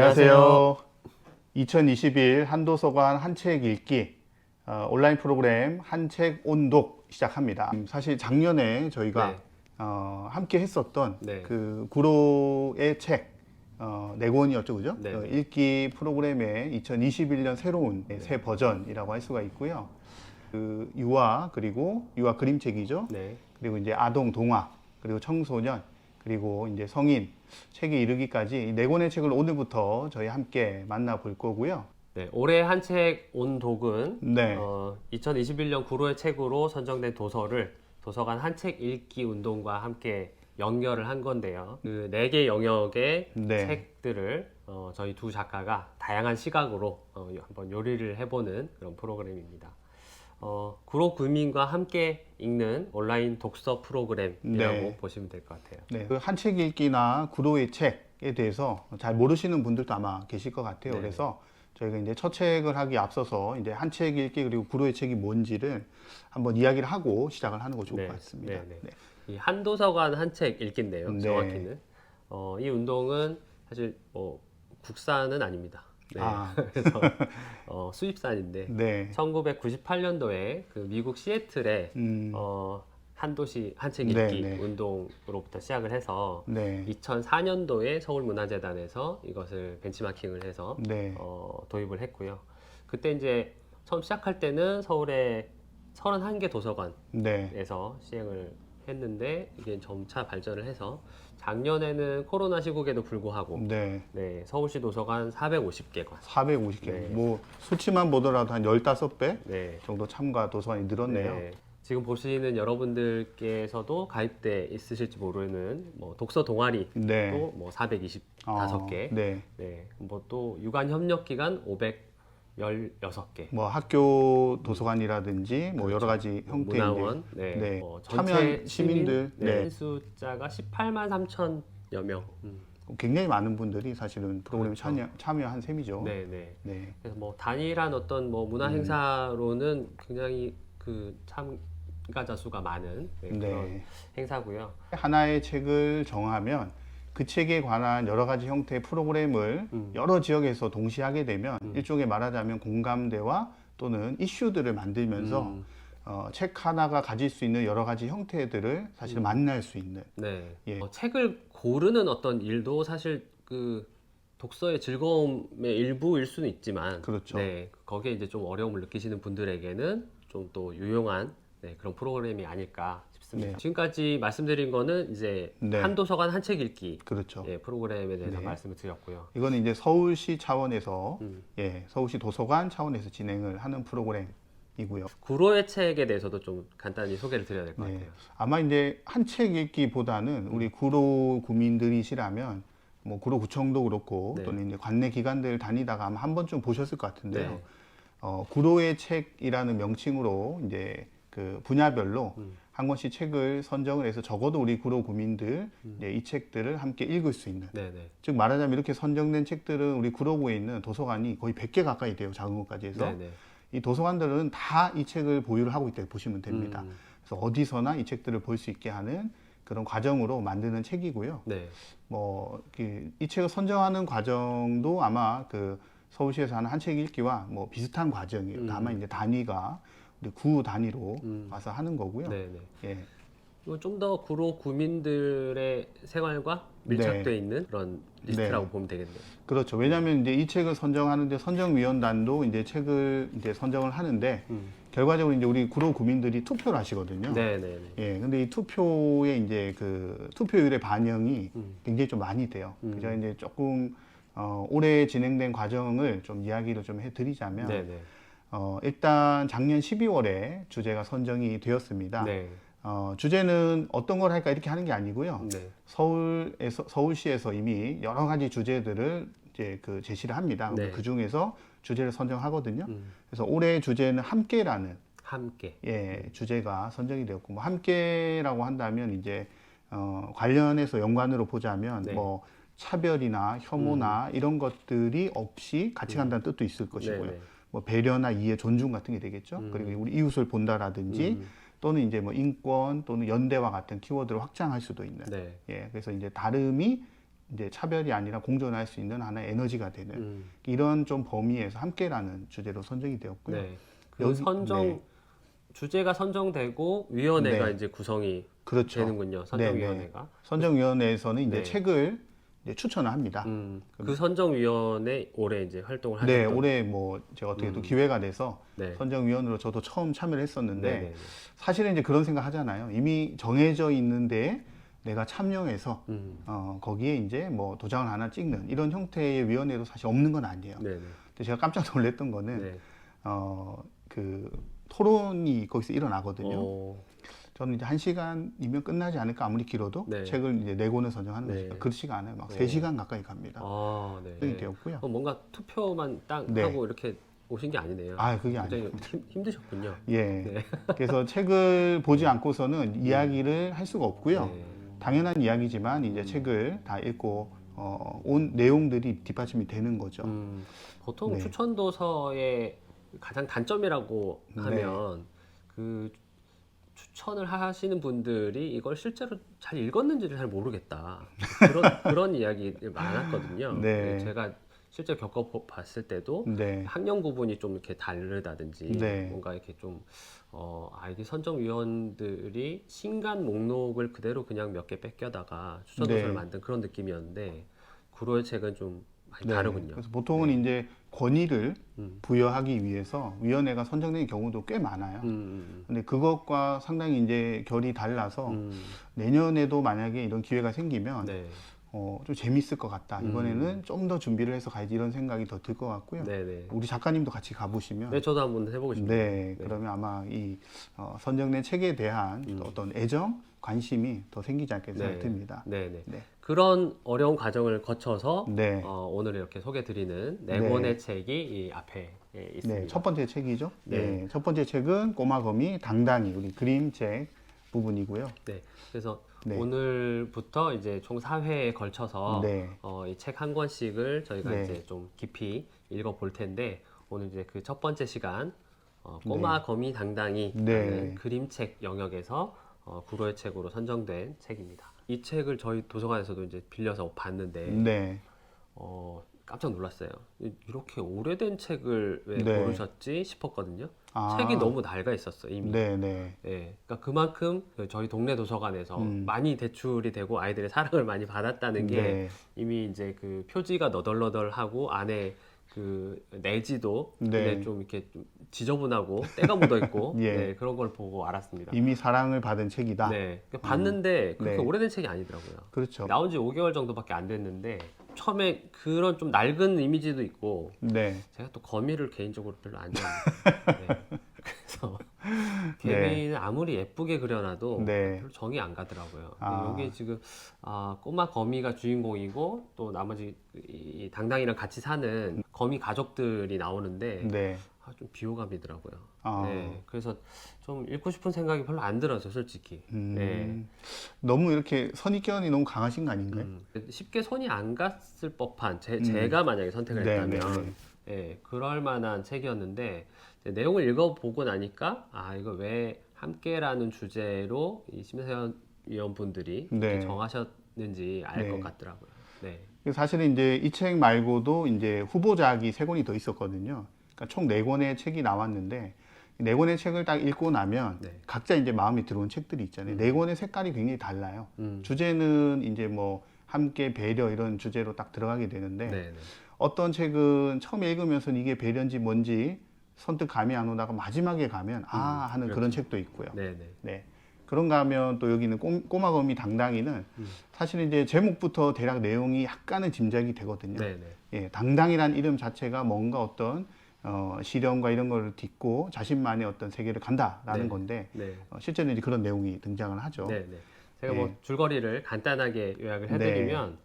안녕하세요. 2021 한도서관 한책 읽기 온라인 프로그램 한책 온독 시작합니다. 사실 작년에 저희가 네. 함께 했었던 네. 그 구로의 책 네 권이었죠, 그죠? 네. 읽기 프로그램의 2021년 새로운 새 버전이라고 할 수가 있고요. 그 유아 그리고 유아 그림책이죠. 네. 그리고 이제 아동 동화 그리고 청소년 그리고 이제 성인 책에 이르기까지 이 네 권의 책을 오늘부터 저희 함께 만나볼 거고요. 네, 올해 한책 온독은 네. 2021년 구로의 책으로 선정된 도서를 도서관 한책 읽기 운동과 함께 연결을 한 건데요. 그 4개 영역의 네. 책들을 저희 두 작가가 다양한 시각으로 한번 요리를 해보는 그런 프로그램입니다. 구로 구민과 함께 읽는 온라인 독서 프로그램이라고 네. 보시면 될 것 같아요. 네. 그 한책 읽기나 구로의 책에 대해서 잘 모르시는 분들도 아마 계실 것 같아요. 네. 그래서 저희가 이제 첫 책을 하기 앞서서 이제 한책 읽기 그리고 구로의 책이 뭔지를 한번 이야기를 하고 시작을 하는 거 좋을 것 같습니다. 네, 네. 이 한도서관 한책 읽기인데요. 네. 정확히는 이 운동은 사실 국산은 아닙니다. 네. 그래서 수입산인데 네. 1998년도에 그 미국 시애틀에 한도시 한책 읽기 네, 네. 운동으로부터 시작을 해서 네. 2004년도에 서울문화재단에서 이것을 벤치마킹을 해서 네. 도입을 했고요. 그때 이제 처음 시작할 때는 서울에 31개 도서관에서 네. 시행을 했는데 이게 점차 발전을 해서 작년에는 코로나 시국에도 불구하고 네. 네, 서울시 도서관 450개관 450개. 네. 뭐 수치만 보더라도 한 15배 네. 정도 참가 도서관이 늘었네요. 네. 지금 보시는 여러분들께서도 가입돼 있으실지 모르는 뭐 독서 동아리도 네. 뭐 425개, 네. 네, 뭐 또 유관 협력 기관 516개, 뭐 학교 도서관이라든지 뭐 여러 가지 형태의 문화원, 이제, 네, 전체 참여한 시민들, 네, 숫자가 18만 3천여 명. 굉장히 많은 분들이 사실은 프로그램에 그렇죠. 참여한 셈이죠. 네, 네. 네. 그래서 뭐 단일한 어떤 뭐 문화 행사로는 굉장히 그 참가자 수가 많은 그런 네. 행사고요. 하나의 책을 정하면 그 책에 관한 여러 가지 형태의 프로그램을 여러 지역에서 동시에 하게 되면 일종의 말하자면 공감대와 또는 이슈들을 만들면서 책 하나가 가질 수 있는 여러 가지 형태들을 사실 만날 수 있는. 네. 예. 책을 고르는 어떤 일도 사실 그 독서의 즐거움의 일부일 수는 있지만, 그렇죠. 네, 거기에 이제 좀 어려움을 느끼시는 분들에게는 좀 또 유용한 네, 그런 프로그램이 아닐까 싶습니다. 네. 지금까지 말씀드린 거는 이제 네. 한도서관 한책 읽기 그렇죠. 예, 프로그램에 대해서 네. 말씀을 드렸고요. 이거는 이제 서울시 차원에서 서울시 도서관 차원에서 진행을 하는 프로그램이고요. 구로의 책에 대해서도 좀 간단히 소개를 드려야 될 것 네. 같아요. 아마 이제 한 책 읽기보다는 우리 구로 구민들이시라면 뭐 구로구청도 그렇고 네. 또는 이제 관내 기관들 다니다가 아마 한 번쯤 보셨을 것 같은데요. 네. 구로의 책이라는 명칭으로 이제 그 분야별로 한 권씩 책을 선정을 해서 적어도 우리 구로 구민들 이제 이 책들을 함께 읽을 수 있는. 네, 네. 즉 말하자면 이렇게 선정된 책들은 우리 구로구에 있는 도서관이 거의 100개 가까이 돼요. 작은 것까지 해서. 네, 네. 이 도서관들은 다 이 책을 보유를 하고 있다고 보시면 됩니다. 그래서 어디서나 이 책들을 볼 수 있게 하는 그런 과정으로 만드는 책이고요. 네. 뭐 이 책을 선정하는 과정도 아마 그 서울시에서 하는 한 책 읽기와 뭐 비슷한 과정이에요. 다만 이제 단위가 우리 구 단위로 와서 하는 거고요. 네, 네. 예. 좀 더 구로 구민들의 생활과 밀착되어 네. 있는 그런 리스트라고 네. 보면 되겠네요. 그렇죠. 왜냐하면 이제 이 책을 선정하는데 선정위원단도 이제 책을 이제 선정을 하는데 결과적으로 이제 우리 구로 구민들이 투표를 하시거든요. 네, 네, 네. 예, 근데 이 투표에 이제 그 투표율의 반영이 굉장히 좀 많이 돼요. 그래서 이제 조금 올해 진행된 과정을 좀 이야기를 좀 해드리자면, 네, 네. 일단 작년 12월에 주제가 선정이 되었습니다. 네. 주제는 어떤 걸 할까 이렇게 하는 게 아니고요. 네. 서울시에서 이미 여러 가지 주제들을 이제 그 제시를 합니다. 네. 그 중에서 주제를 선정하거든요. 그래서 올해 주제는 함께라는 함께. 주제가 선정이 되었고, 뭐 함께라고 한다면 이제 관련해서 연관으로 보자면 네. 뭐 차별이나 혐오나 이런 것들이 없이 같이 간다는 뜻도 있을 것이고요. 네, 네. 뭐 배려나 이해, 존중 같은 게 되겠죠. 그리고 우리 이웃을 본다라든지 또는 이제 뭐 인권 또는 연대와 같은 키워드를 확장할 수도 있는. 네. 예, 그래서 이제 다름이 이제 차별이 아니라 공존할 수 있는 하나의 에너지가 되는 음. 이런 좀 범위에서 함께라는 주제로 선정이 되었고요. 네. 그 여기- 선정 네. 주제가 선정되고 위원회가 네. 이제 구성이 그렇죠. 되는군요. 선정위원회가. 선정위원회에서는 이제 네. 책을 이제 추천을 합니다. 그 선정위원회 올해 이제 활동을 네, 하셨던. 올해 뭐 제가 어떻게 또 기회가 돼서 네. 선정위원으로 저도 처음 참여를 했었는데 네, 네, 네. 사실은 이제 그런 생각 하잖아요. 이미 정해져 있는데 내가 참여해서 거기에 이제 뭐 도장을 하나 찍는 이런 형태의 위원회도 사실 없는 건 아니에요. 네, 네. 근데 제가 깜짝 놀랐던 거는 네. 그 토론이 거기서 일어나거든요. 어, 저는 이제 1시간이면 끝나지 않을까 아무리 길어도 네. 책을 이제 4권을 선정하는 네. 것이 그렇지가 않아요. 막 3시간 가까이 갑니다. 아, 네. 등이 되었고요. 뭔가 투표만 딱 네. 하고 이렇게 오신 게 아니네요. 아, 그게 굉장히 아니에요. 힘드셨군요. 예. 네. 그래서 책을 보지 않고서는 이야기를 할 수가 없고요. 네. 당연한 이야기지만 이제 책을 다 읽고 온 내용들이 뒷받침이 되는 거죠. 보통 네. 추천도서의 가장 단점이라고 네. 하면 그 추천을 하시는 분들이 이걸 실제로 잘 읽었는지를 잘 모르겠다. 그런 이야기를 많았거든요. 네. 제가 실제 겪어봤을 때도 네. 학년 구분이 좀 이렇게 다르다든지 네. 뭔가 이렇게 좀 아이디 선정위원들이 신간 목록을 그대로 그냥 몇 개 뺏겨다가 추천도서를 네. 만든 그런 느낌이었는데 구로의 책은 좀 많이 네. 다르군요. 그래서 보통은 이제 권위를 부여하기 위해서 위원회가 선정되는 경우도 꽤 많아요. 근데 그것과 상당히 이제 결이 달라서 내년에도 만약에 이런 기회가 생기면 네. 좀 재밌을 것 같다. 이번에는 좀 더 준비를 해서 가야지 이런 생각이 더 들 것 같고요. 네네. 우리 작가님도 같이 가보시면 네, 저도 한번 해보고 싶네요. 네, 그러면 아마 이 선정된 책에 대한 어떤 애정, 관심이 더 생기지 않겠나 생각이 듭니다. 네네. 네. 그런 어려운 과정을 거쳐서 네. 오늘 이렇게 소개드리는 네 네. 권의 책이 이 앞에 있습니다. 네, 첫 번째 책이죠. 네. 네, 첫 번째 책은 꼬마거미 당당히 우리 그림책 부분이고요. 네. 그래서 네. 오늘부터 이제 총 4회에 걸쳐서 네. 이 책 한 권씩을 저희가 네. 이제 좀 깊이 읽어볼 텐데 오늘 이제 그 첫 번째 시간 꼬마 거미 당당히 네. 라는 그림책 영역에서 구로의 책으로 선정된 책입니다. 이 책을 저희 도서관에서도 이제 빌려서 봤는데 네. 깜짝 놀랐어요. 이렇게 오래된 책을 왜 네. 고르셨지 싶었거든요. 아. 책이 너무 낡아 있었어 이미. 네, 네. 예, 그러니까 그만큼 저희 동네 도서관에서 많이 대출이 되고 아이들의 사랑을 많이 받았다는 게 네. 이미 이제 그 표지가 너덜너덜하고 안에 그 내지도 네. 굉장히 좀 이렇게 좀 지저분하고 때가 묻어 있고 예. 네, 그런 걸 보고 알았습니다. 이미 사랑을 받은 책이다. 네, 그러니까 봤는데 그렇게 네. 오래된 책이 아니더라고요. 그렇죠. 나온 지 5개월 정도밖에 안 됐는데 처음에 그런 좀 낡은 이미지도 있고 네. 제가 또 거미를 개인적으로 별로 안 좋아합니다. 네. 그래서 개미는 아무리 예쁘게 그려놔도 네. 별로 정이 안 가더라고요. 아. 여기 지금 꼬마 거미가 주인공이고 또 나머지 이 당당이랑 같이 사는 거미 가족들이 나오는데 네. 좀 비호감이더라고요. 아. 네, 그래서 좀 읽고 싶은 생각이 별로 안 들어서 솔직히. 네. 너무 이렇게 선입견이 너무 강하신 거 아닌가요? 쉽게 손이 안 갔을 법한 제가 만약에 선택을 네, 했다면 네, 예, 그럴 만한 책이었는데 이제 내용을 읽어보고 나니까 이거 왜 함께라는 주제로 이 심사위원 위원분들이 네. 이렇게 정하셨는지 알 네. 것 같더라고요. 네. 사실은 이제 이 책 말고도 이제 후보작이 3권이 더 있었거든요. 그러니까 총 4권의 책이 나왔는데 4권의 책을 딱 읽고 나면 네. 각자 이제 마음에 들어온 책들이 있잖아요. 4권의 색깔이 굉장히 달라요. 주제는 이제 뭐 함께 배려 이런 주제로 딱 들어가게 되는데 네, 네. 어떤 책은 처음에 읽으면서 이게 배려인지 뭔지 선뜻 감이 안 오다가 마지막에 가면 하는 그런 책도 있고요. 네, 네. 네. 그런가 하면 또 여기는 꼬마거미 당당이는 사실 이제 제목부터 대략 내용이 약간은 짐작이 되거든요. 네, 네. 예, 당당이란 이름 자체가 뭔가 어떤 시련과 이런 거를 딛고 자신만의 어떤 세계를 간다라는 네. 건데 네. 실제로 이제 그런 내용이 등장을 하죠. 네, 네. 제가 네. 뭐 줄거리를 간단하게 요약을 해드리면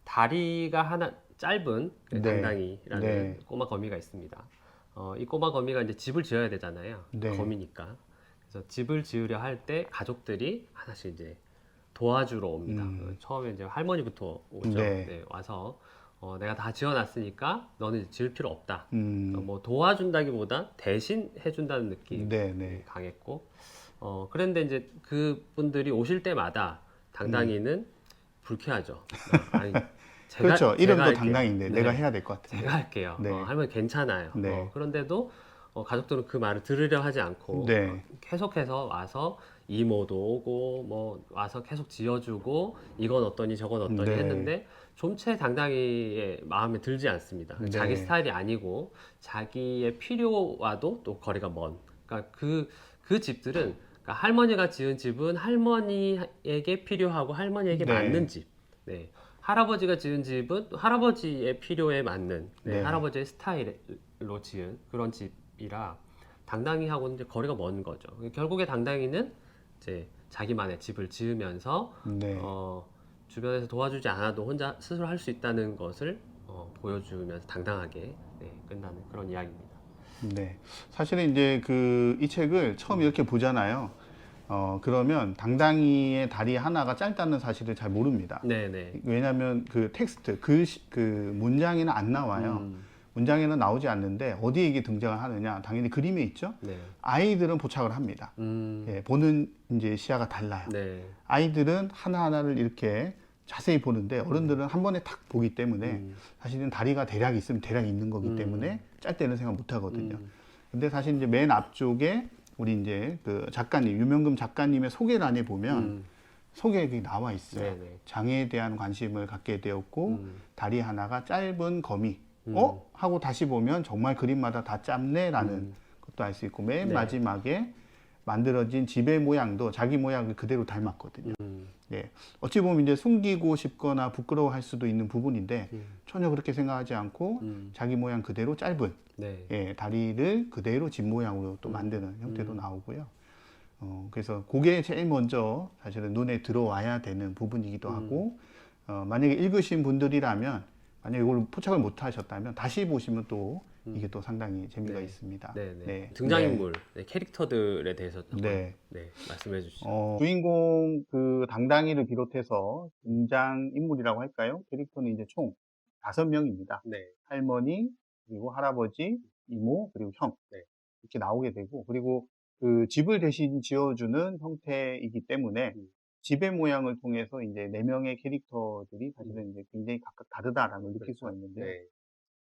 다리가 하나 짧은 네. 당당이라는 네. 꼬마 거미가 있습니다. 이 꼬마 거미가 이제 집을 지어야 되잖아요. 네. 거미니까. 그래서 집을 지으려 할 때 가족들이 하나씩 이제 도와주러 옵니다. 처음에 이제 할머니부터 오죠. 네. 네, 와서 내가 다 지어놨으니까 너는 지을 필요 없다. 음, 뭐 도와준다기보다 대신 해준다는 느낌이 네, 네. 강했고 그런데 이제 그분들이 오실 때마다 당당이는 불쾌하죠. 아니, 그렇죠. 이름도 할게요. 당당인데 네. 내가 해야 될 것 같은데. 제가 할게요. 네. 할머니 괜찮아요. 네. 그런데도 가족들은 그 말을 들으려 하지 않고 네. 계속해서 와서 이모도 오고 뭐 와서 계속 지어주고 이건 어떠니 저건 어떠니 네. 했는데 좀채 당당히의 마음에 들지 않습니다. 네. 자기 스타일이 아니고 자기의 필요와도 또 거리가 먼. 그러니까 그 집들은 그러니까 할머니가 지은 집은 할머니에게 필요하고 할머니에게 네. 맞는 집. 네. 할아버지가 지은 집은 또 할아버지의 필요에 맞는 네. 할아버지의 스타일로 지은 그런 집이라 당당히하고는 이제 거리가 먼 거죠. 결국에 당당히는 이제 자기만의 집을 지으면서 네. 주변에서 도와주지 않아도 혼자 스스로 할 수 있다는 것을 보여주면서 당당하게 끝나는 그런 이야기입니다. 네. 사실은 이제 이 책을 처음 이렇게 보잖아요. 그러면 당당히의 다리 하나가 짧다는 사실을 잘 모릅니다. 네네. 왜냐하면 그 텍스트, 그 문장에는 안 나와요. 문장에는 나오지 않는데 어디에 이게 등장을 하느냐? 당연히 그림에 있죠. 네. 아이들은 포착을 합니다. 예, 보는 이제 시야가 달라요. 네. 아이들은 하나하나를 이렇게 자세히 보는데 어른들은 한 번에 탁 보기 때문에 사실은 다리가 대략 있으면 대략 있는 거기 때문에 짧다는 생각 못 하거든요. 근데 사실 이제 맨 앞쪽에 우리 이제 그 작가님, 유명금 작가님의 소개란에 보면 소개에 나와 있어요. 네네. 장애에 대한 관심을 갖게 되었고 다리 하나가 짧은 거미. 하고 다시 보면 정말 그림마다 다 짧네라는 것도 알 수 있고 맨 네. 마지막에 만들어진 집의 모양도 자기 모양을 그대로 닮았거든요. 예. 어찌 보면 이제 숨기고 싶거나 부끄러워할 수도 있는 부분인데 전혀 그렇게 생각하지 않고 자기 모양 그대로 짧은 네. 예, 다리를 그대로 집 모양으로 또 만드는 형태도 나오고요. 그래서 그게 제일 먼저 사실은 눈에 들어와야 되는 부분이기도 하고 만약에 읽으신 분들이라면 만약에 이걸 포착을 못 하셨다면 다시 보시면 또 이게 또 상당히 재미가 네. 있습니다. 네네. 네. 등장인물, 캐릭터들에 대해서 한번 네. 말씀해 주시죠. 주인공 그 당당이를 비롯해서 등장 인물이라고 할까요? 캐릭터는 이제 총 5명입니다. 네. 할머니, 그리고 할아버지, 이모, 그리고 형. 네. 이렇게 나오게 되고, 그리고 그 집을 대신 지어주는 형태이기 때문에 집의 모양을 통해서 이제 4명의 캐릭터들이 사실은 이제 굉장히 각각 다르다라는 걸 느낄 수가 있는데요. 네.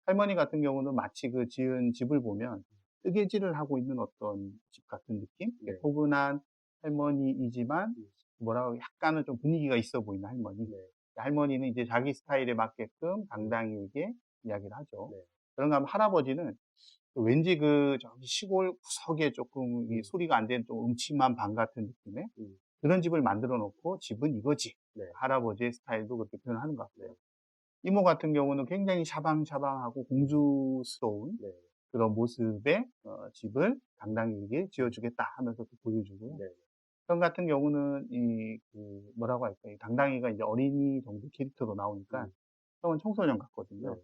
할머니 같은 경우는 마치 그 지은 집을 보면 뜨개질을 하고 있는 어떤 집 같은 느낌? 네. 포근한 할머니이지만 뭐라고 약간은 좀 분위기가 있어 보이는 할머니. 네. 할머니는 이제 자기 스타일에 맞게끔 당당하게 이야기를 하죠. 네. 그런가 하면 할아버지는 왠지 저기 시골 구석에 조금 이 소리가 안 되는 좀 음침한 방 같은 느낌의 그런 집을 만들어 놓고 집은 이거지. 네. 할아버지의 스타일도 그렇게 표현하는 것 같고요. 이모 같은 경우는 굉장히 샤방샤방하고 공주스러운 네. 그런 모습의 집을 당당하게 지어주겠다 하면서 또 보여주고요. 네. 형 같은 경우는 뭐라고 할까요? 이 당당이가 이제 어린이 정도 캐릭터로 나오니까 형은 청소년 같거든요.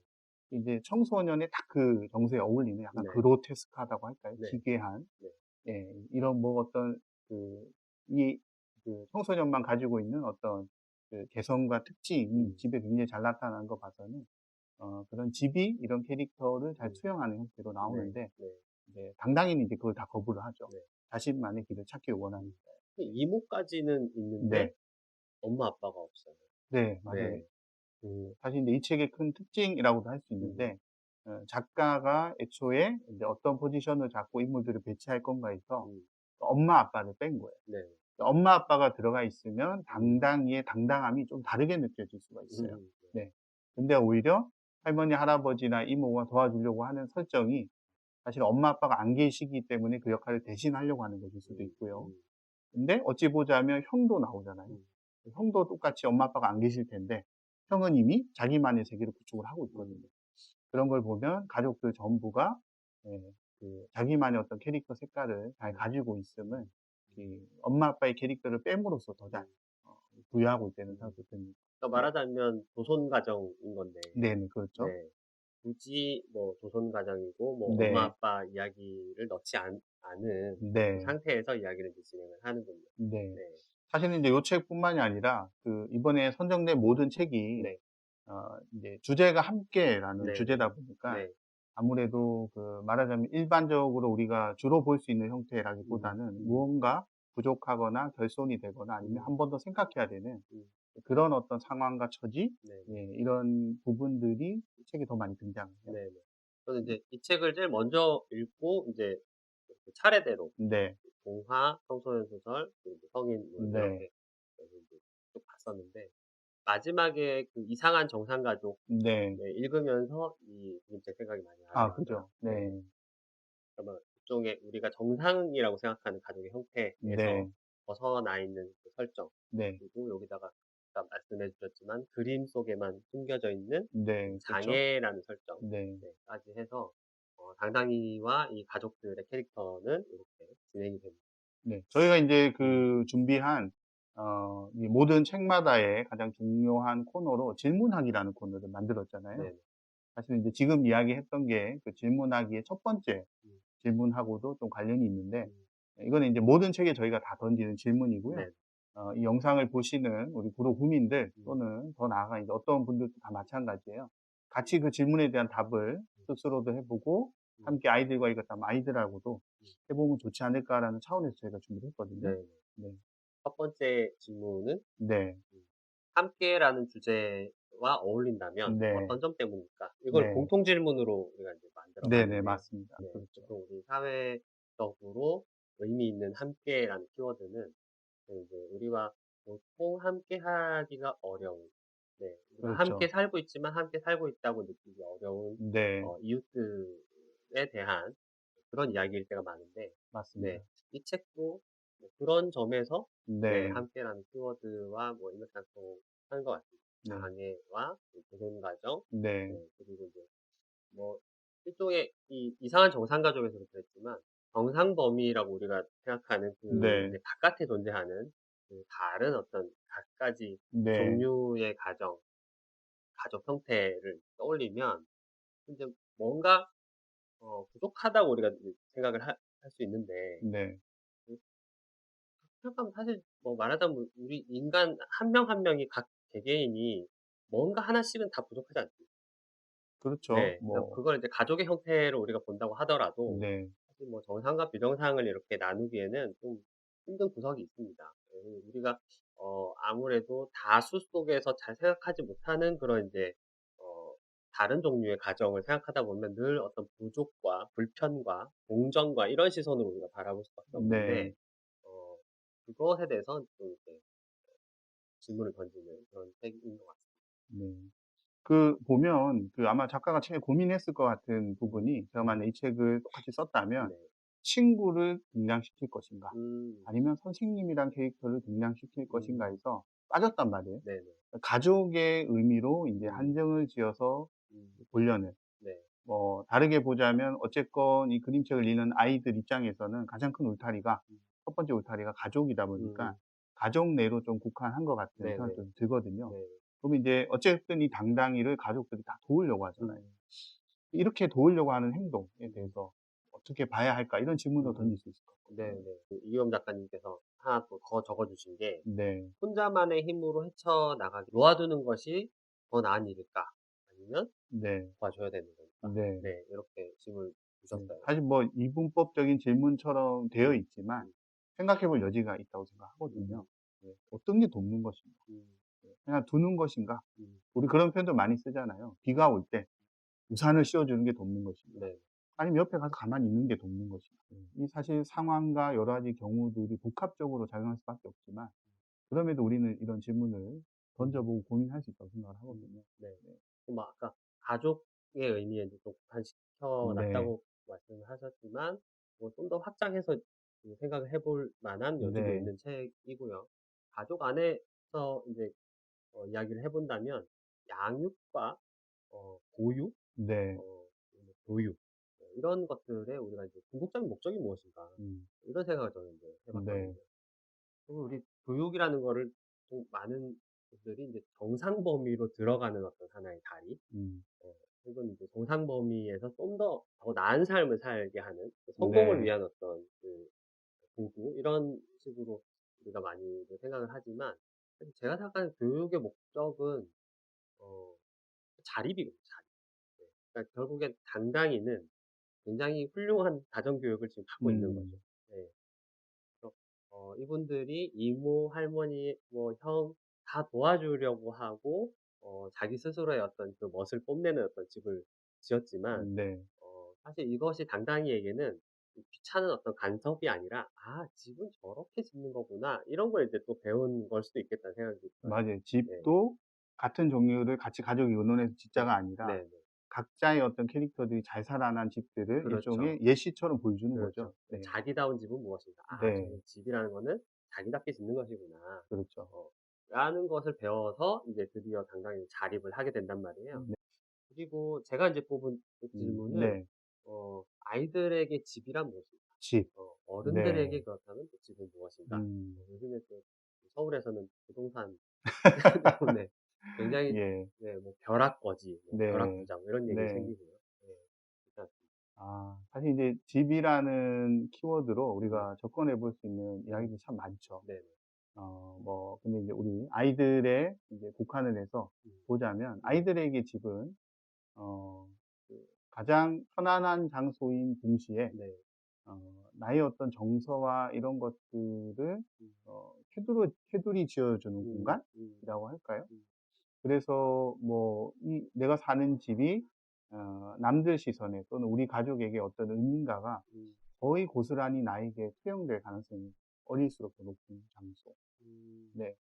이제 청소년의 딱 그 정서에 어울리는 약간 네. 그로테스크하다고 할까요? 네. 기괴한, 네. 예, 이런 뭐 어떤 그 청소년만 가지고 있는 어떤 그 개성과 특징이 집에 굉장히 잘 나타나는 거 봐서는 그런 집이 이런 캐릭터를 잘 수용하는 형태로 나오는데 네. 이제 당당히는 이제 그걸 다 거부를 하죠. 네. 자신만의 길을 찾길 원하니까. 이모까지는 있는데 네, 엄마 아빠가 없어요. 네, 맞아요. 네. 사실 이제 이 책의 큰 특징이라고도 할 수 있는데 작가가 애초에 이제 어떤 포지션을 잡고 인물들을 배치할 건가 해서 엄마 아빠를 뺀 거예요. 네. 엄마 아빠가 들어가 있으면 당당히의 당당함이 좀 다르게 느껴질 수가 있어요. 네. 근데 오히려 할머니, 할아버지나 이모가 도와주려고 하는 설정이 사실 엄마 아빠가 안 계시기 때문에 그 역할을 대신하려고 하는 것일 수도 있고요. 근데 어찌 보자면 형도 나오잖아요. 형도 똑같이 엄마 아빠가 안 계실 텐데 형은 이미 자기만의 세계를 구축을 하고 있거든요. 그런 걸 보면 가족들 전부가 예, 자기만의 어떤 캐릭터 색깔을 잘 가지고 있음을 엄마 아빠의 캐릭터를 뺨으로써 더 잘 부여하고 있다는 생각도 듭니다. 그러니까 말하자면 조선 가정인 건데. 네, 그렇죠. 네. 굳이 뭐 조선 가정이고 뭐 네. 엄마 아빠 이야기를 넣지 않은 네. 상태에서 이야기를 이제 진행을 하는군요. 네. 네. 사실은 이제 요 책뿐만이 아니라 이번에 선정된 모든 책이 네. 이제 주제가 함께라는 네. 주제다 보니까 네. 아무래도 말하자면 일반적으로 우리가 주로 볼 수 있는 형태라기보다는 무언가 부족하거나 결손이 되거나 아니면 한 번 더 생각해야 되는 그런 어떤 상황과 처지, 네. 예, 이런 부분들이 이 책에 더 많이 등장해요. 네네. 저는 이제 이 책을 제일 먼저 읽고 이제 그 차례대로 네, 동화, 청소년 소설, 그리고 이제 성인물 네, 이렇게 그래서 이제 쭉 봤었는데 마지막에 그 이상한 정상가족 네. 네, 읽으면서 이 그림책 생각이 많이 아, 나더라고요. 그죠. 네. 네, 그러면 일종의 우리가 정상이라고 생각하는 가족의 형태에서 네, 벗어나 있는 그 설정 네, 그리고 여기다가 아까 말씀해 주셨지만 그림 속에만 숨겨져 있는 그 네, 그렇죠. 장애라는 설정 네, 네, 까지 해서 당당히와 이 가족들의 캐릭터는 이렇게 진행이 됩니다. 네. 저희가 이제 음, 그 준비한, 이 모든 책마다의 가장 중요한 코너로 질문하기라는 코너를 만들었잖아요. 네, 사실 이제 지금 이야기했던 게 그 질문하기의 첫 번째 음, 질문하고도 좀 관련이 있는데, 음, 이거는 이제 모든 책에 저희가 다 던지는 질문이고요. 네, 이 영상을 보시는 우리 구로 구민들 음, 또는 더 나아가 이제 어떤 분들도 다 마찬가지예요. 같이 그 질문에 대한 답을 스스로도 해보고 음, 함께 아이들과 이것 다 아이들하고도 음, 해보면 좋지 않을까라는 차원에서 저희가 준비를 네. 했거든요. 네. 네, 첫 번째 질문은 네, 함께라는 주제와 어울린다면 네, 어떤 점 때문일까? 이걸 네, 공통 질문으로 우리가 이제 만들어 네, 네, 봤는데, 맞습니다. 네, 그렇죠. 보통 우리 사회적으로 의미 있는 함께라는 키워드는 이제 우리와 보통 함께 하기가 어려운, 네, 우리가 함께 그렇죠. 살고 있지만 함께 살고 있다고 느끼기 어려운 네, 이웃들에 대한 그런 이야기일 때가 많은데, 네, 맞습니다. 이 책도 뭐 그런 점에서 네, 네, 함께라는 키워드와 뭐 일맥상통하는 것 같습니다. 네, 장애와 보존 과정, 네, 네, 그리고 이제 뭐 일종의 이 이상한 정상가족에서도 그랬지만 정상범위라고 우리가 생각하는 그 네, 이제 바깥에 존재하는 그 다른 어떤 갖가지 네, 종류의 가족 형태를 떠올리면 이제 뭔가 부족하다고 우리가 이제 생각을 할 수 있는데 네. 그 생각하면 사실 뭐 말하자면 우리 인간 한 명 한 명이 각 개개인이 뭔가 하나씩은 다 부족하지 않습니까? 그렇죠. 네. 그러니까 뭐, 그걸 이제 가족의 형태로 우리가 본다고 하더라도 네, 사실 뭐 정상과 비정상을 이렇게 나누기에는 좀 힘든 구석이 있습니다. 우리가 아무래도 다수 속에서 잘 생각하지 못하는 그런 이제 어 다른 종류의 가정을 생각하다 보면 늘 어떤 부족과 불편과 공정과 이런 시선으로 우리가 바라볼 수밖에 네, 없는데 어 그것에 대해서 좀 이렇게 질문을 던지는 그런 책인 것 같습니다. 네. 그 보면 그 아마 작가가 책에 고민했을 것 같은 음. 부분이 제가 음. 만약 이 책을 똑같이 썼다면 네. 친구를 등장시킬 것인가 음. 아니면 선생님이란 캐릭터를 등장시킬 것인가 음. 해서 빠졌단 말이에요. 네네. 가족의 의미로 이제 음. 한정을 지어서 음. 보려는 네. 뭐 다르게 보자면 어쨌건 이 그림책을 읽는 아이들 입장에서는 가장 큰 울타리가 음. 첫 번째 울타리가 가족이다 보니까 음음. 가족 내로 좀 국한한 것 같은 생각이 네네. 좀 들거든요. 네. 그러면 이제 어쨌든 이 당당히를 가족들이 다 도우려고 하잖아요. 음. 이렇게 도우려고 하는 행동에 음. 대해서 어떻게 봐야 할까? 이런 질문도 음음. 던질 수 있을 것 네네. 같거든요. 그 이기범 작가님께서 하나 또 더 적어 주신 게 네. "혼자만의 힘으로 헤쳐나가기 놓아두는 것이 더 나은 일일까? 아니면 네. 도와줘야 되는 건가?" 네. 네. 이렇게 질문을 네. 주셨어요. 사실 뭐 이분법적인 질문처럼 되어 음. 있지만 음. 생각해 볼 여지가 있다고 생각하거든요. 음음. 네. 어떤 게 돕는 것인가? 음. 그냥 두는 것인가? 음. 우리 그런 표현도 많이 쓰잖아요. 비가 음. 올 때 우산을 씌워주는 게 돕는 것인가? 네. 아니면 옆에 가서 가만히 있는 게 돕는 것인가? 이 사실 상황과 여러 가지 경우들이 복합적으로 작용할 수밖에 없지만 그럼에도 우리는 이런 질문을 음. 던져보고 고민할 수 있다고 생각을 음. 하거든요. 네. 네. 뭐 아까 가족의 의미에 이제 좀 국한시켜 네. 놨다고 말씀을 하셨지만 뭐 좀 더 확장해서 그 생각을 해볼 만한 여지도 네. 있는 책이고요. 가족 안에서 인제 이야기를 해 본다면 양육과 보육, 네. 그리고 교육 이런 것들에 우리가 이제 궁극적인 목적이 무엇인가 음. 이런 생각을 저는 이제 해 네. 봤거든요. 그리고 우리 교육이라는 거를 좀 많은 분들이 인제 정상 범위로 들어가는 어떤 하나의 다리 음. 혹은 이제 정상 범위에서 좀 더 나은 삶을 살게 하는 그 성공을 네. 위한 어떤 그 도구 이런 식으로 우리가 많이들 생각을 하지만 사실 제가 생각하는 교육의 목적은 어 자립이거든요, 자립. 네. 그러니까 결국엔 당당히는 굉장히 훌륭한 가정교육을 지금 받고 있는 거죠. 음. 네. 그래서 이분들이 이모, 할머니, 뭐 형, 다 도와주려고 하고 자기 스스로의 어떤 그 멋을 뽐내는 어떤 집을 지었지만 네. 사실 이것이 당당히에게는 이 귀찮은 어떤 간섭이 아니라 '아 집은 저렇게 짓는 거구나.' 이런 걸 이제 또 배운 걸 수도 있겠다는 생각이 들어요. 맞아요. 네. 집도 같은 종류를 같이 가족이 의논해서 네. 짓자가 아니라 네네. 각자의 어떤 캐릭터들이 잘 살아난 집들을 그렇죠. 일종의 예시처럼 보여주는 거죠. 그렇죠. 네. 자기다운 집은 무엇인가? '아 네. 저는 집이라는 거는 자기답게 짓는 것이구나.' 그렇죠. 어 라는 것을 배워서 이제 드디어 당당히 자립을 하게 된단 말이에요. 네. 그리고 제가 인제 뽑은 그 질문은 네. 아이들에게 집이란 무엇인가? 집. 어른들에게 네. 그렇다면 또 집은 무엇인가? 음. 요즘에 또 서울에서는 부동산 때문에 굉장히 예. 네 뭐 벼락거지, 뭐 네. 벼락부자 뭐 이런 얘기 네. 생기고요. 네. 괜찮습니다. 사실 이제 집이라는 키워드로 음. 우리가 접근해 볼 수 있는 음. 이야기들이 참 많죠. 네네. 근데 이제 우리 아이들의 이제 국한을 해서 음. 보자면 음. 아이들에게 집은 어 그 가장 편안한 장소인 동시에 네. 나의 어떤 정서와 이런 것들을 음. 휘두리 지어 주는 음. 음. 공간이라고 할까요? 음. 그래서 뭐 이 내가 사는 집이 남들 시선에 또는 우리 가족에게 어떤 의미인가가 음. 거의 고스란히 나에게 투영될 가능성이 어릴수록 더 높은 장소. 음. 네.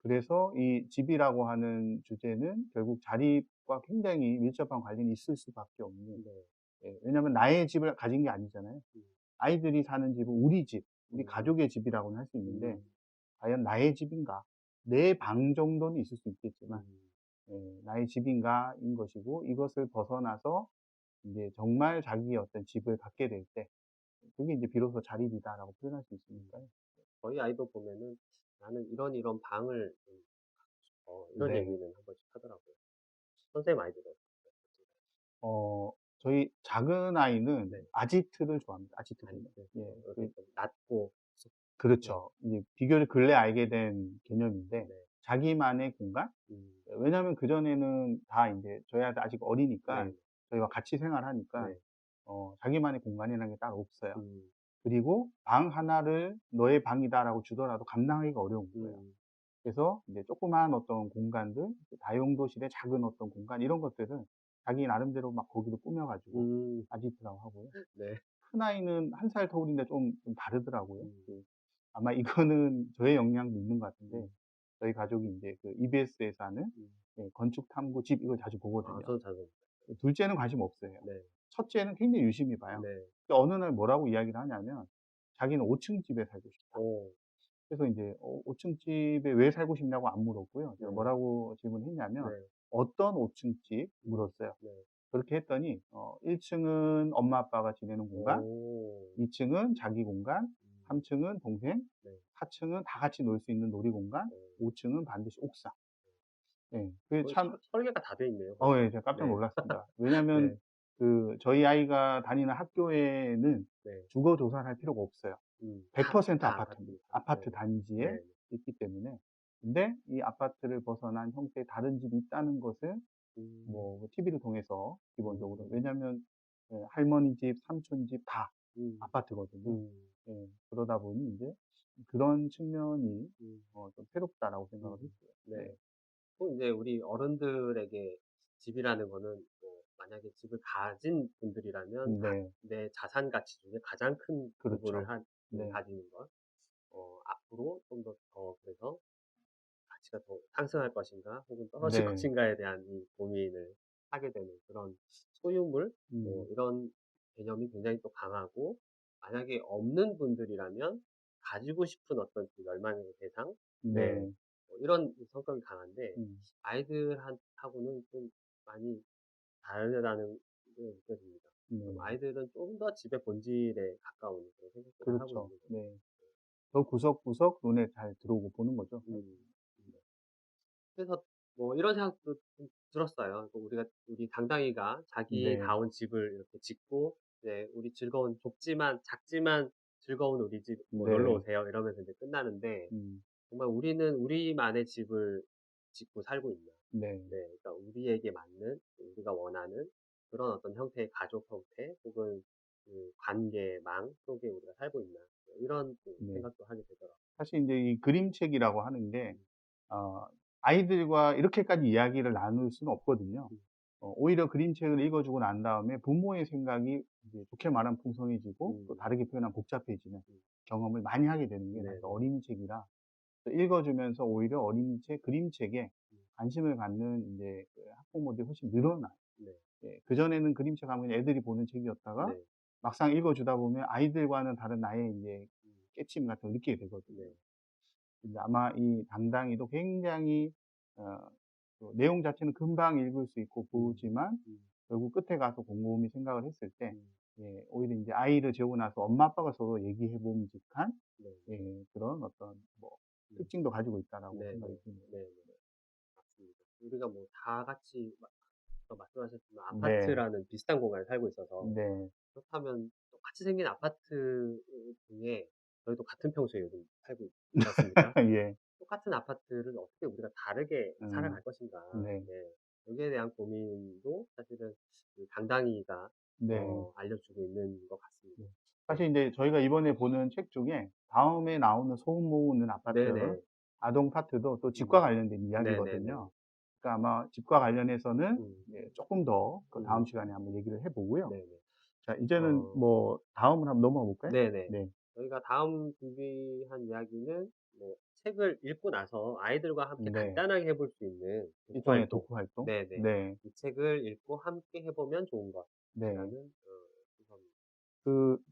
그래서 이 집이라고 하는 주제는 결국 자립과 굉장히 밀접한 관련이 있을 수밖에 없는, 네. 예, 왜냐하면 나의 집을 가진 게 아니잖아요. 음. 아이들이 사는 집은 우리 집, 우리 음. 가족의 집이라고는 할 수 있는데 음. 과연 나의 집인가? 내 방 정도는 있을 수 있겠지만 음. 나의 집인가인 것이고, 이것을 벗어나서 인제 정말 자기의 어떤 집을 갖게 될 때 그게 인제 비로소 자립이다라고 표현할 수 음. 있으니까요. 저희 아이도 보면은 "나는 이런 방을 좀 갖고 싶어." 이런 네. 얘기는 한 번씩 하더라고요. 선생님 아이들은 어떠세요? 저희 작은 아이는 네. 아지트를 좋아합니다. 아지트 아니 공간. 네. 예. 이렇게 좀 낮고 네. 그렇죠. 이제 비교적 근래 알게 된 개념인데 네. 자기만의 공간? 음. 왜냐하면 그전에는 다 인제 저희 아이들 아직 어리니까 네. 저희와 같이 생활하니까 네. 자기만의 공간이라는 게 따로 없어요. 음. 그리고 방 하나를 "너의 방이다."라고 주더라도 감당하기가 어려운 거예요. 음. 그래서 이제 조그마한 어떤 공간들, 다용도실의 작은 어떤 공간 이런 것들은 자기 나름대로 막 거기도 꾸며 가지고 음. 아지트라고 하고요. 네. 큰아이는 1살 터울인데 좀 다르더라고요. 음. 아마 이거는 저의 영향도 있는 것 같은데 음. 저희 가족이 인제 그 EBS에서 하는 음. 건축 탐구 집 이걸 자주 아 보거든요. 저는 잘 모릅니다. 둘째는 관심 없어요. 네. 첫째는 굉장히 유심히 봐요. 네. 근데 어느 날 뭐라고 이야기를 하냐면 자기는 5층 집에 살고 싶다. 오. 그래서 인제 5층 집에 왜 살고 싶냐고 안 물었고요. 제가 네. 뭐라고 질문했냐면 네. "어떤 5층 집?" 음. 물었어요. 네. 그렇게 했더니 1 층은 엄마 아빠가 지내는 공간, 오. 2 층은 자기 공간, 음. 3 층은 동생, 네. 4 층은 다 같이 놀 수 있는 놀이 공간, 어. 5 층은 반드시 옥상. 예. 그게 거의 참, 설계가 다 돼 있네요 벌써. 예, 제가 깜짝 네. 놀랐습니다. 왜냐하면 네. 저희 아이가 다니는 학교에는 네. 주거 조사를 할 필요가 없어요. 다 100% 다 아파트입니다. 아파트니까. 아파트 네네. 단지에 네. 있기 때문에. 근데 이 아파트를 벗어난 형태의 다른 집이 있다는 것을 음. 뭐 TV를 통해서 기본적으로, 음. 왜냐하면 할머니 집, 삼촌 집 다 음. 아파트거든요. 음. 예. 그러다 보니 인제 그런 측면이 음. 좀 새롭다라고 생각을 음. 했어요. 네. 네. 또 인제 우리 어른들에게 집이라는 거는 뭐 만약에 집을 가진 분들이라면 네. 내 자산 가치 중에 가장 큰 부분을 그렇죠. 한 네. 가지는 것. 앞으로 좀 더 그래서 가치가 더 상승할 것인가 혹은 떨어질 네. 것인가에 대한 이 고민을 하게 되는 그런 소유물 뭐 음. 이런 개념이 굉장히 또 강하고 만약에 없는 분들이라면 가지고 싶은 어떤 그 열망의 대상 네. 네. 이런 성격이 강한데 음. 하고는 좀 많이 다르다는 게 느껴집니다. 좀 네. 아이들은 좀 더 집의 본질에 가까운 그런 생각들을 하고 그렇죠. 있는 거죠. 네. 더 구석구석 눈에 잘 들어오고 보는 거죠. 음. 네. 그래서 뭐 이런 생각도 좀 들었어요. 그 우리 당당이가 네. 자기다운 집을 이렇게 짓고 네 우리 즐거운 좁지만 작지만 즐거운 우리 집 뭐 놀러 네. 오세요 이러면서 이제 끝나는데 음. 정말 우리는 우리만의 집을 짓고 살고 있나. 네. 네. 그러니까 우리에게 맞는 우리가 원하는 그런 어떤 형태의 가족 형태 혹은 그 관계망 속에 우리가 살고 있나. 뭐 이런 또 네. 생각도 하게 되더라고요. 사실 인제 이 그림책이라고 하는 게 음. 어 아이들과 이렇게까지 이야기를 나눌 수는 없거든요. 음. 오히려 그림책을 읽어 주고 난 다음에 부모의 생각이 이제 좋게 말하면 풍성해지고 또 음. 다르게 표현하면 복잡해지는 음. 경험을 많이 하게 되는 게 사실 네네. 어린이책이라, 또 읽어 주면서 오히려 어린이책, 그림책에 음. 관심을 갖는 인제 그 학부모들이 훨씬 늘어나요. 네. 예. 그전에는 그림책 하면 애들이 보는 책이었다가 네. 막상 읽어 주다 보면 아이들과는 다른 나의 인제 음. 깨침 같은 걸 느끼게 되거든요. 네. 근데 아마 이 당당히도 굉장히 어 내용 자체는 금방 읽을 수 있고 음. 보지만 음. 결국 끝에 가서 곰곰이 생각을 했을 때, 음. 예, 오히려 인제 아이를 재우고 나서 엄마 아빠가 서로 얘기해 봄직한, 네. 예, 그런 어떤 뭐 네. 특징도 가지고 있다라고 네네. 생각이 드네요. 네네. 맞습니다. 우리가 뭐 다 같이 아까 말씀하셨지만 네. 아파트라는 비슷한 공간에 살고 있어서 네. 그렇다면 똑같이 생긴 아파트 중에 저희도 같은 평수에 요즘 살고 있지 않습니까? 예. 똑같은 아파트를 어떻게 우리가 다르게 음. 살아갈 것인가. 네. 네. 여기에 대한 고민도 사실은 그 당당히가 네. 알려주고 있는 것 같습니다. 네. 네. 사실 인제 저희가 이번에 보는 책 중에 다음에 나오는 소음 모으는 아파트, 네네. 아동파트도 또 집과 음. 관련된 네네네. 이야기거든요. 그러니까 아마 집과 관련해서는 음. 예 쪼끔 더 그 다음 음. 시간에 한번 얘기를 해 보고요. 네네. 자, 이제는 어. 뭐 다음으로 한번 넘어가 볼까요? 네네. 네. 저희가 다음 준비한 이야기는 뭐 책을 읽고 나서 아이들과 함께 네. 간단하게 해볼 수 있는 독서 일종의 활동. 독후 활동? 네네. 네. 이 책을 읽고 함께 해보면 좋은 네. 것이라는 주제입니다.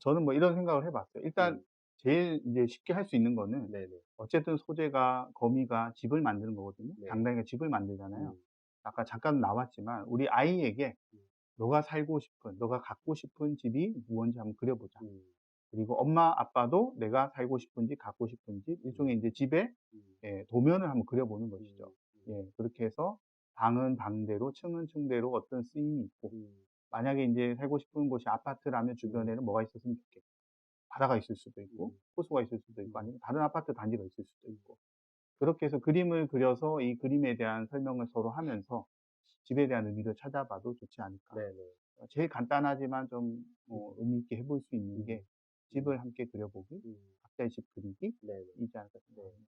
저는 뭐 이런 생각을 해 봤어요. 일단 음. 제일 이제 쉽게 할 수 있는 거는, 네네. 어쨌든 소재가 거미가 집을 만드는 거거든요. 네. 당당히가 집을 만들잖아요. 음. 아까 잠깐 나왔지만 우리 아이에게 음. 너가 살고 싶은, 너가 갖고 싶은 집이 무언지 한번 그려 보자. 음. 그리고 엄마 아빠도 내가 살고 싶은 집, 갖고 싶은 집, 음. 일종의 인제 집의 음. 예 도면을 한번 그려 보는 것이죠. 음. 예. 그렇게 해서 방은 방대로, 층은 층대로 어떤 쓰임이 있고, 음. 만약에 인제 살고 싶은 곳이 아파트라면 음. 주변에는 뭐가 있었으면 좋겠고, 바다가 있을 수도 있고 음. 호수가 있을 수도 있고 음. 아니면 다른 아파트 단지가 있을 수도 음. 있고, 그렇게 해서 그림을 그려서 이 그림에 대한 설명을 서로 하면서 집에 대한 의미를 찾아봐도 좋지 않을까. 네네. 제일 간단하지만 좀 음. 의미 있게 해볼 수 있는 게 음. 음. 집을 함께 그려보기, 음. 각자의 집 그리기이지 네네. 않을까 네. 생각합니다.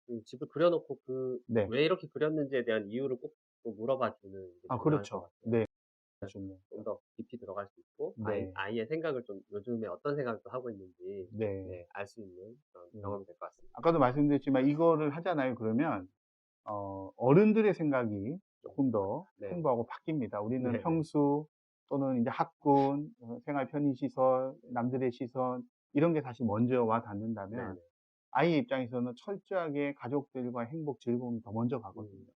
그 집을 그려 놓고 그 네. 왜 이렇게 그렸는지에 대한 이유를 꼭 또 물어봐 주는 게 아, 중요할 것 그렇죠. 같아요. 네. 그래서 좀 중요하죠. 더 깊이 들어갈 수 있고 네. 아이의 생각을 좀 요즘에 어떤 생각을 또 하고 있는지 네. 네 알 수 있는 그런 네. 경험이 될 것 같습니다. 아까도 말씀드렸지만 이거를 하잖아요. 그러면 어른들의 생각이 네. 조금 더 네. 풍부하고 바뀝니다. 우리는 네네. 평수 또는 인제 학군, 생활 편의 시설, 네. 남들의 시선, 이런 게 사실 먼저 와 닿는다면 네네. 아이의 입장에서는 철저하게 가족들과의 행복, 즐거움이 더 먼저 가거든요. 음.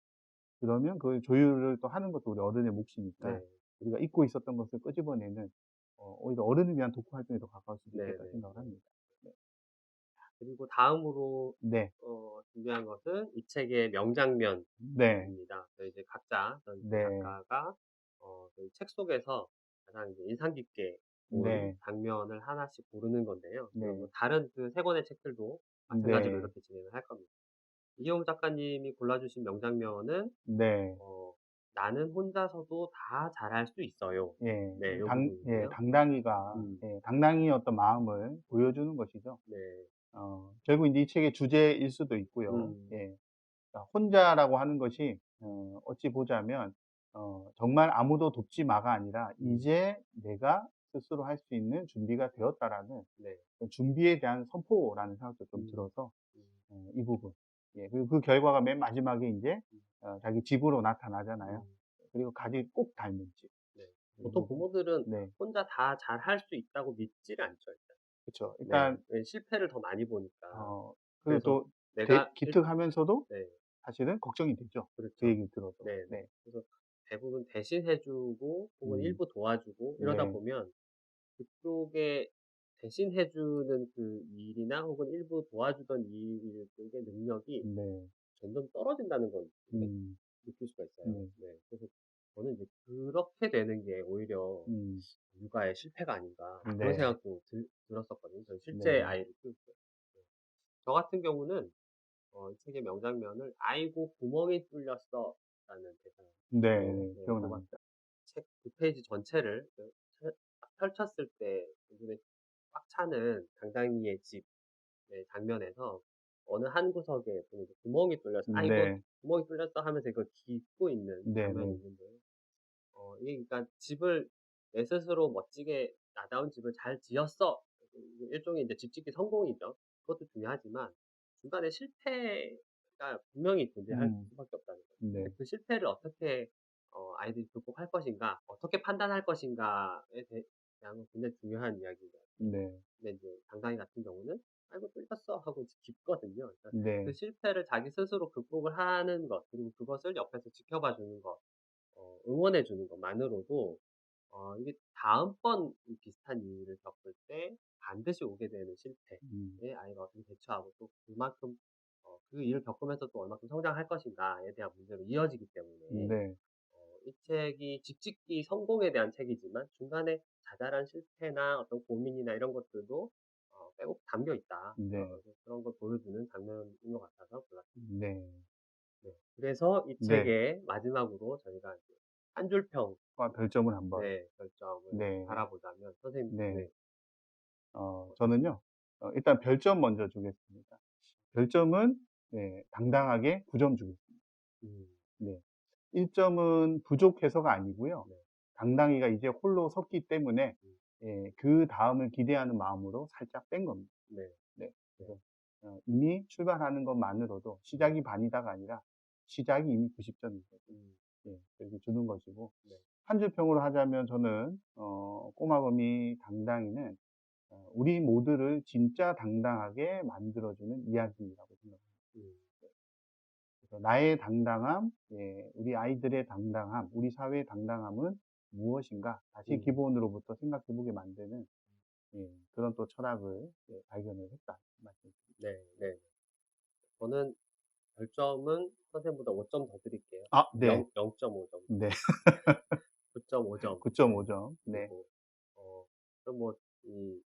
그러면 그 조율을 또 하는 것도 우리 어른의 몫이니까 네. 우리가 잊고 있었던 것을 끄집어내는 오히려 어른을 위한 독후 활동에 더 가까울 수도 있겠다 네네. 생각을 네. 합니다. 네. 그리고 다음으로 네. 준비한 것은 이 책의 명장면 네. 입니다. 저희 이제 각자 저희 두 네. 작가가 저희 책 속에서 가장 이제 인상 깊게 본 네. 장면을 하나씩 고르는 건데요. 그리고 뭐 네. 다른 그 세 권의 책들도 마찬가지로 네. 이렇게 진행을 할 겁니다. 이효웅 작가님이 골라주신 명장면은 네. 어, 나는 혼자서도 다 잘할 수 있어요. 예. 네, 요 예, 부분인데요. 당당히가, 음, 예, 당당히의 어떤 마음을 보여주는 것이죠. 네, 결국 인제 이 책의 주제일 수도 있고요. 음, 예. 그러니까 혼자라고 하는 것이 어찌 보자면 정말 아무도 돕지 마가 아니라 음, '이제 내가 스스로 할 수 있는 준비가 되었다.'라는 네, 그 준비에 대한 선포라는 생각도 좀 음, 들어서 음, 이 부분. 예. 그리고 그 결과가 맨 마지막에 인제 음, 자기 집으로 나타나잖아요. 음, 그리고 가지 꼭 닮은 집. 네. 이 보통 부분. 부모들은 네. 혼자 다 잘할 수 있다고 믿지를 않죠, 일단. 그쵸. 네, 일단 왜 실패를 더 많이 보니까. 그리고 그래서 또 내가 기특하면서도 네, 사실은 걱정이 되죠, 그 그렇죠. 얘기를 들어도. 네네. 네. 그래서 대부분 대신해주고 혹은 음. 일부 도와주고 이러다 네. 보면 그쪽에 대신해주는 그 일이나 혹은 일부 도와주던 일 쪽의 능력이 네. 점점 떨어진다는 걸 이렇게 음. 느낄 수가 있어요. 네. 네. 그래서 저는 이제 그렇게 되는 게 오히려 음. 육아의 실패가 아닌가 그런 네. 생각도 들었었거든요. 저는 실제 네. 아이를 키울 때. 네. 저 같은 경우는 이 책의 명장면을 "아이고 구멍이 뚫렸어." 라는 대사로 네네. 네 꼽았어요. 기억납니다. 책 그 페이지 전체를 딱 펼쳤을 때 눈에 꽉 차는 당당히의 집 네 장면에서 어느 한 구석에 좀 이제 구멍이 뚫려서 '아이고 네. 구멍이 뚫렸어.' 하면서 이걸 깃고 있는 장면이 네네. 있는데요. 이게 그러니까 집을 내 스스로 멋지게 '나다운 집을 잘 지었어.' 일종의 이제 집 짓기 성공이죠. 그것도 중요하지만 중간에 실패가 분명히 존재할 음. 수밖에 없다는 거죠. 근데 네. 그 실패를 어떻게 아이들이 극복할 것인가, 어떻게 판단할 것인가에 대한 건 굉장히 중요한 이야기인 것 같아요. 네. 근데 이제 당당이 같은 경우는 "아이고 뚫렸어." 하고 이제 깁거든요. 그러니까 그 네. 실패를 자기 스스로 극복을 하는 것, 그리고 그것을 옆에서 지켜봐 주는 것, 응원해 주는 것만으로도 이게 다음번 이 비슷한 일을 겪을 때 반드시 오게 되는 음. 실패에 아이가 어떻게 대처하고 또 그만큼 그 일을 겪으면서 또 얼마큼 성장할 것인가에 대한 문제로 이어지기 때문에 네. 이 책이 집 짓기 성공에 대한 책이지만 중간에 자잘한 실패나 어떤 고민이나 이런 것들도 빼곡 담겨 있다. 네. 그래서 그런 걸 보여주는 장면인 것 같아서 골랐습니다. 네. 네. 그래서 이 네. 책의 마지막으로 저희가 이제 한 줄평, 과 별점을 한번. 네, 결점을 네. 달아보자면 선생님, 네. 네, 어떠세요? 저는요. 일단 별점 먼저 주겠습니다. 별점은 네, 당당하게 9점 주겠습니다. 음, 네. 1 점은 부족해서가 아니고요. 네, 당당히가 이제 홀로 섰기 때문에 음, 그다음을 기대하는 마음으로 살짝 뺀 겁니다. 네, 네. 네, 그래서 이미 출발하는 것만으로도 음, 시작이 반이다가 아니라 시작이 이미 90 점인 거죠. 음, 그렇게 주는 것이고 네, 한 줄 평으로 하자면 저는 꼬마거미 당당히는 우리 모두를 진짜 당당하게 만들어주는 이야기라고 생각합니다. 음, 그래서 나의 당당함, 우리 아이들의 당당함, 우리 사회의 당당함은 무엇인가 다시 음, 기본으로부터 생각해 보게 만드는 그런 또 철학을 발견을 했다 말씀드립니다. 네, 네. 저는 별점은 선생님보다 5점 더 드릴게요. 아, 네. 0.5점. 네. 9.5점. 네. 9.5점. 네. 그리고, 좀 뭐, 이,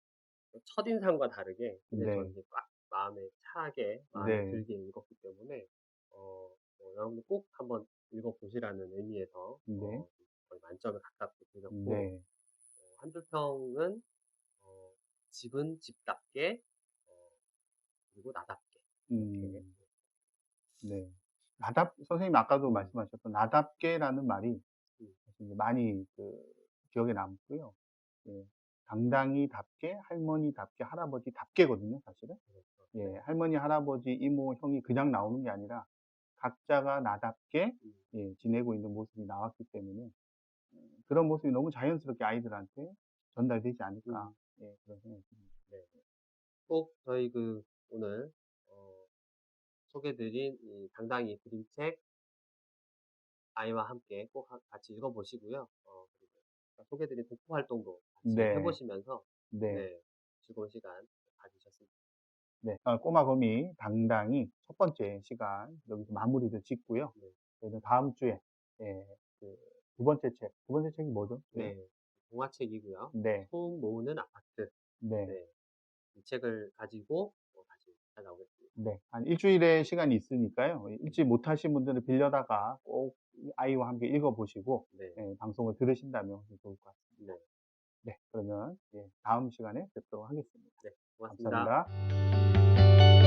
첫인상과 다르게, 근데 저는 네. 이제 꽉 마음에 차게, 마음에 네. 들게 읽었기 때문에, 여러분들 꼭 한번 읽어보시라는 의미에서, 네. 거의 만점을 가깝게 드렸고, 네. 한 줄 평은, 어, 집은 집답게, 어, 그리고 나답게. 이렇게. 음. 네. 선생님 아까도 음, 말씀하셨던 나답게라는 말이 음, 사실 이제 많이 기억에 남고요. 예. 당당히답게, 할머니답게, 할아버지답게거든요, 사실은. 그렇죠. 네. 할머니, 할아버지, 이모, 형이 그냥 나오는 게 아니라 각자가 나답게 음, 지내고 있는 모습이 나왔기 때문에 그런 모습이 너무 자연스럽게 아이들한테 전달되지 않을까, 음, 그런 생각이 듭니다. 네. 꼭 저희 오늘, 어, 소개드린 이 당당히 그림책 아이와 함께 꼭 같이 읽어보시고요. 그리고 아까 소개드린 독후 활동도 같이 네. 해보시면서, 네. 네, 즐거운 시간 가지셨으면 네. 꼬마거미 당당히 첫 번째 시간 여기서 마무리를 짓고요. 좋겠네요. 저희는 다음 주에 그 두 번째 책, 두 번째 책이 뭐죠? 네, 네. 동화책이고요. 네. 소음 모으는 아파트. 네. 네, 이 책을 가지고 다시 찾아오겠습니다. 네. 한 일 주일의 시간이 있으니까요. 음, 읽지 못하신 분들은 빌려다가 꼭 아이와 함께 읽어 보시고 네, 방송을 들으신다면 훨씬 좋을 것 같습니다. 네, 네. 그러면 다음 시간에 뵙도록 하겠습니다. 네, 고맙습니다. 감사합니다.